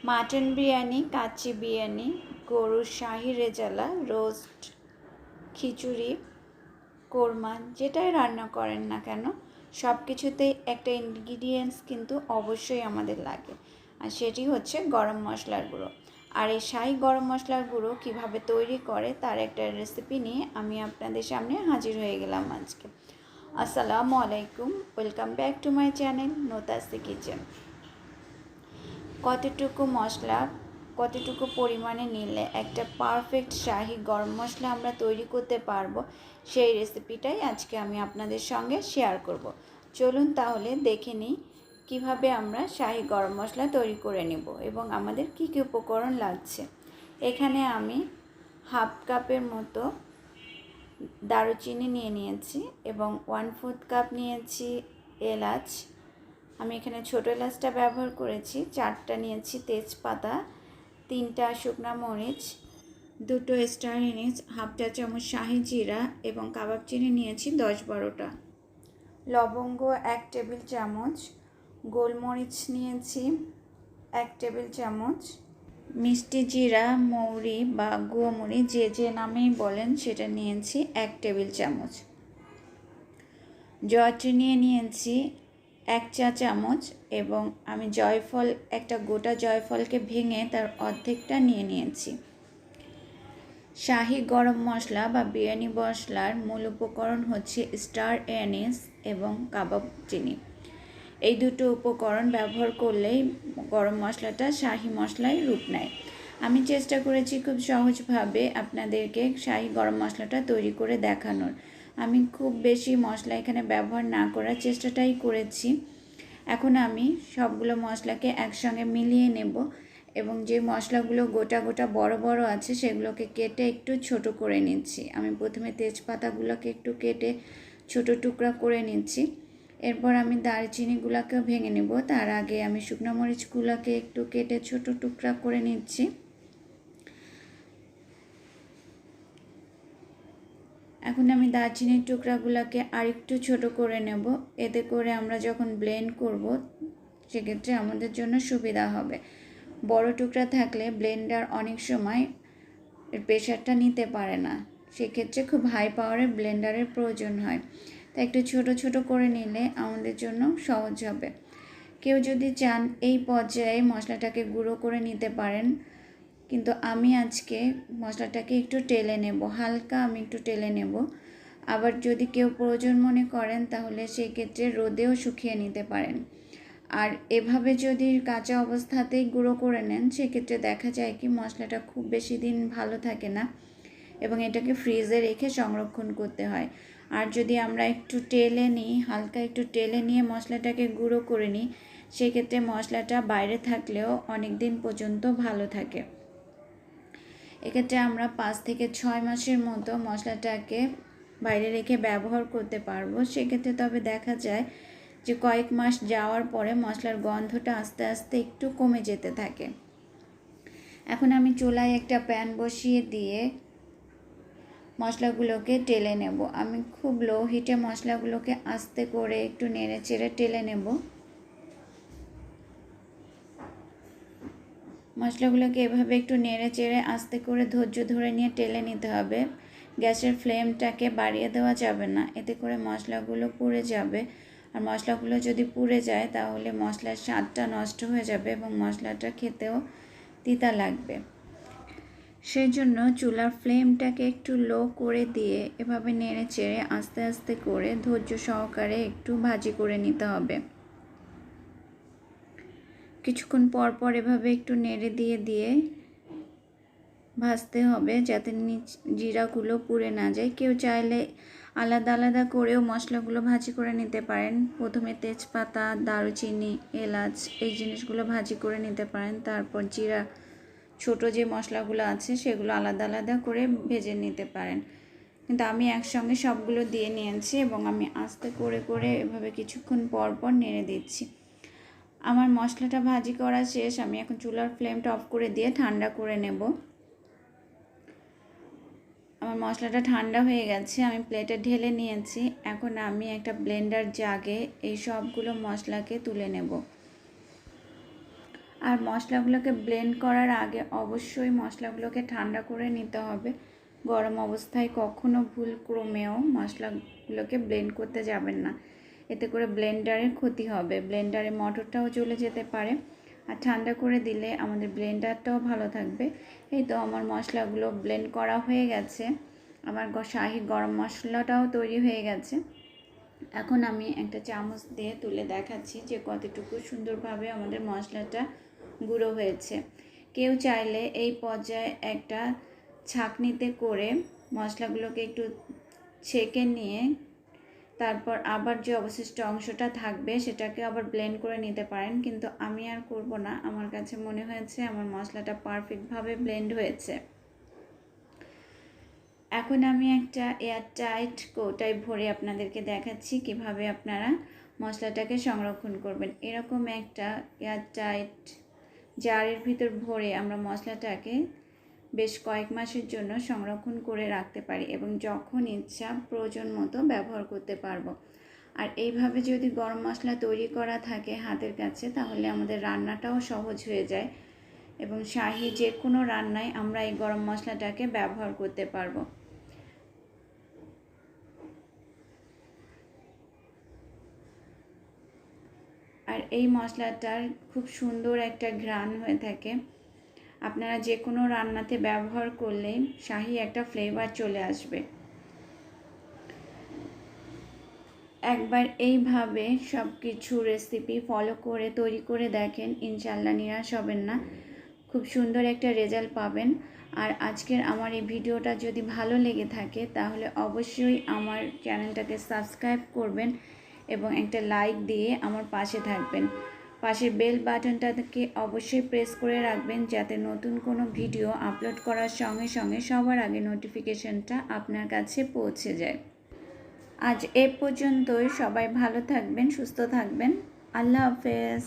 Mutton biryani, kacchi biryani, গরুর শাহি rezala, roast, খিচুড়ি, কোরমা, যেটাই রান্না করেন না কেন সব কিছুতেই একটা ইনগ্রিডিয়েন্টস কিন্তু অবশ্যই আমাদের লাগে, আর সেটি হচ্ছে গরম মশলার গুঁড়ো। আর এই শাহি গরম মশলার গুঁড়ো কীভাবে তৈরি করে তার একটা রেসিপি নিয়ে আমি আপনাদের সামনে হাজির হয়ে গেলাম আজকে। আসসালামু আলাইকুম, welcome back to my channel Notasi kitchen. কতটুকু মশলা কতটুকু পরিমাণে নিলে একটা পারফেক্ট শাহি গরম মশলা আমরা তৈরি করতে পারবো, সেই রেসিপিটাই আজকে আমি আপনাদের সঙ্গে শেয়ার করব। চলুন তাহলে দেখে নিই কীভাবে আমরা শাহি গরম মশলা তৈরি করে নেব এবং আমাদের কী কী উপকরণ লাগছে। এখানে আমি হাফ কাপের মতো দারুচিনি নিয়ে নিয়েছি এবং 1/4 কাপ নিয়েছি এলাচ। আমি এখানে ছোটো এলাচটা ব্যবহার করেছি। 4টা নিয়েছি তেজপাতা, 3টা শুকনো মরিচ, 2টো স্টার এনিস, হাফ চা চামচ শাহি জিরা এবং কাবাব চিনি নিয়েছি 10-12টা, লবঙ্গ 1 টেবিল চামচ, গোলমরিচ নিয়েছি 1 টেবিল চামচ, মিষ্টি জিরা, মৌরি বা গুঁড়োমুড়ি যে নামেই বলেন সেটা নিয়েছি 1 টেবিল চামচ, জয়ত্রী নিয়েছি 1 চা চামচ এবং আমি জয়ফল, একটা গোটা জয়ফলকে ভেঙে তার অর্ধেকটা নিয়েছি। শাহি গরম মশলা বা বিরিয়ানি মশলার মূল উপকরণ হচ্ছে স্টার এনিস এবং কাবাব চিনি। এই দুটো উপকরণ ব্যবহার করলেই গরম মশলাটা শাহি মশলায় রূপ নেয়। আমি চেষ্টা করেছি খুব সহজভাবে আপনাদেরকে শাহি গরম মশলাটা তৈরি করে দেখানোর। আমি খুব বেশি মশলা এখানে ব্যবহার না করার চেষ্টাটাই করেছি। এখন আমি সবগুলো মশলাকে একসঙ্গে মিলিয়ে নেব এবং যে মশলাগুলো গোটা গোটা বড় বড় আছে সেগুলোকে কেটে একটু ছোট করে নিচ্ছি। আমি প্রথমে তেজপাতাগুলোকে একটু কেটে ছোট টুকরা করে নিচ্ছি। এরপর আমি দারচিনিগুলোকেও ভেঙে নেব। তার আগে আমি শুকনো মরিচগুলোকে একটু কেটে ছোট টুকরা করে নিচ্ছি। এখন আমি দারচিনির টুকরাগুলোকে আরেকটু ছোট করে নেব, এতে করে আমরা যখন ব্লেন্ড করব সেক্ষেত্রে আমাদের জন্য সুবিধা হবে। বড় টুকরা থাকলে ব্লেন্ডার অনেক সময় প্রেশারটা নিতে পারে না, সেক্ষেত্রে খুব হাই পাওয়ারের ব্লেন্ডারের প্রয়োজন হয়। তাই একটু ছোট ছোট করে নিলে আমাদের জন্য সহজ হবে। কেউ যদি চান এই পর্যায়ে মশলাটাকে গুঁড়ো করে নিতে পারেন, কিন্তু আমি আজকে মশলাটাকে একটু টেলে নেব, হালকা আমি একটু টেলে নেব। আবার যদি কেউ প্রয়োজন মনে করেন তাহলে সেই ক্ষেত্রে রোদেও শুকিয়ে নিতে পারেন। আর এভাবে যদি কাঁচা অবস্থাতেই গুঁড়ো করে নেন সেক্ষেত্রে দেখা যায় কি মশলাটা খুব বেশি দিন ভালো থাকে না এবং এটাকে ফ্রিজে রেখে সংরক্ষণ করতে হয়। আর যদি আমরা একটু টেলে নিই, হালকা একটু টেলে নিয়ে মশলাটাকে গুঁড়ো করে নিই, সেক্ষেত্রে মশলাটা বাইরে থাকলেও অনেক দিন পর্যন্ত ভালো থাকে। এক্ষেত্রে আমরা 5 থেকে 6 মাসের মতো মশলাটাকে বাইরে রেখে ব্যবহার করতে পারবো। সেক্ষেত্রে তবে দেখা যায় যে কয়েক মাস যাওয়ার পরে মশলার গন্ধটা আস্তে আস্তে একটু কমে যেতে থাকে। এখন আমি চুলায় একটা প্যান বসিয়ে দিয়ে মশলাগুলোকে টেলে নেব। আমি খুব লো হিটে মশলাগুলোকে আস্তে করে একটু নেড়ে চেড়ে টেলে নেব। মশলাগুলোকে এভাবে একটু নেড়ে চেড়ে আস্তে করে ধৈর্য ধরে নিয়ে টেলে নিতে হবে। গ্যাসের ফ্লেমটাকে বাড়িয়ে দেওয়া যাবে না, এতে করে মশলাগুলো পুড়ে যাবে। আর মশলাগুলো যদি পুড়ে যায় তাহলে মশলার স্বাদটা নষ্ট হয়ে যাবে এবং মশলাটা খেতেও তিতা লাগবে। সেই জন্য চুলার ফ্লেমটাকে একটু লো করে দিয়ে এভাবে নেড়ে চেড়ে আস্তে আস্তে করে ধৈর্য সহকারে একটু ভাজি করে নিতে হবে। কিছুক্ষণ পর পর এভাবে একটু নেড়ে দিয়ে ভাজতে হবে যাতে জিরাগুলো পুড়ে না যায়। কেউ চাইলে আলাদা আলাদা করেও মশলাগুলো ভাজি করে নিতে পারেন। প্রথমে তেজপাতা, দারুচিনি, এলাচ এই জিনিসগুলো ভাজি করে নিতে পারেন, তারপর জিরা, ছোট যে মশলাগুলো আছে সেগুলো আলাদা আলাদা করে ভেজে নিতে পারেন। কিন্তু আমি একসঙ্গে সবগুলো দিয়ে নিয়েছি এবং আমি আস্তে করে করে এভাবে কিছুক্ষণ পর পর নেড়ে দিচ্ছি। আমার মশলাটা ভাজি করা শেষ। আমি এখন চুলার ফ্লেমটা অফ করে দিয়ে ঠান্ডা করে নেব। আমার মশলাটা ঠান্ডা হয়ে গেছে, আমি প্লেটে ঢেলে নিয়েছি। এখন আমি একটা ব্লেন্ডার জাগে এই সবগুলো মশলাকে তুলে নেব। আর মশলাগুলোকে ব্লেন্ড করার আগে অবশ্যই মশলাগুলোকে ঠান্ডা করে নিতে হবে। গরম অবস্থায় কখনো ভুলক্রমেও মশলাগুলোকে ব্লেন্ড করতে যাবেন না, এতে করে ব্লেন্ডারের ক্ষতি হবে, ব্লেন্ডারে মোটরটাও চলে যেতে পারে। আর ঠান্ডা করে দিলে আমাদের ব্লেন্ডারটাও ভালো থাকবে। এই তো আমার মশলাগুলো ব্লেন্ড করা হয়ে গেছে, আমার শাহি গরম মশলাটাও তৈরি হয়ে গেছে। এখন আমি একটা চামচ দিয়ে তুলে দেখাচ্ছি যে কতটুকু সুন্দরভাবে আমাদের মশলাটা গুঁড়ো হয়েছে। কেউ চাইলে এই পর্যায়ে একটা ছাঁকনিতে করে মশলাগুলোকে একটু ছেঁকে নিয়ে তারপর আবার যে অবশিষ্ট অংশটা থাকবে সেটাকে আবার ব্লেন্ড করে নিতে পারেন, কিন্তু আমি আর করব না। আমার কাছে মনে হয়েছে আমার মশলাটা পারফেক্টভাবে ব্লেন্ড হয়েছে। এখন আমি একটা এয়ারটাইট কৌটায় ভরে আপনাদেরকে দেখাচ্ছি কিভাবে আপনারা মশলাটাকে সংরক্ষণ করবেন। এরকম একটা এয়ারটাইট জারের ভিতর ভরে আমরা মশলাটাকে বেশ কয়েক মাসের জন্য সংরক্ষণ করে রাখতে পারি এবং যখন ইচ্ছা প্রয়োজন মতো ব্যবহার করতে পারবো। আর এইভাবে যদি গরম মশলা তৈরি করা থাকে হাতের কাছে, তাহলে আমাদের রান্নাটাও সহজ হয়ে যায় এবং শাহি যে কোনো রান্নায় আমরা এই গরম মশলাটাকে ব্যবহার করতে পারবো। আর এই মশলাটার খুব সুন্দর একটা ঘ্রাণ হয়ে থাকে, আপনারা যে কোনো রান্নাতে ব্যবহার করলে শাহি একটা ফ্লেভার চলে আসবে। একবার এইভাবে সব কিছু রেসিপি ফলো করে তৈরি করে দেখেন, ইনশাল্লাহ নিরাশ হবেন না, খুব সুন্দর একটা রেজাল্ট পাবেন। আর আজকের আমার এই ভিডিওটা যদি ভালো লেগে থাকে তাহলে অবশ্যই আমার চ্যানেলটাকে সাবস্ক্রাইব করবেন এবং একটা লাইক দিয়ে আমার পাশে থাকবেন। পাশের বেল বাটনটাকে অবশ্যই প্রেস করে রাখবেন যাতে নতুন কোনো ভিডিও আপলোড করার সঙ্গে সঙ্গে সবার আগে নোটিফিকেশনটা আপনার কাছে পৌঁছে যায়। আজ এ পর্যন্তই, সবাই ভালো থাকবেন, সুস্থ থাকবেন, আল্লাহ হাফেজ।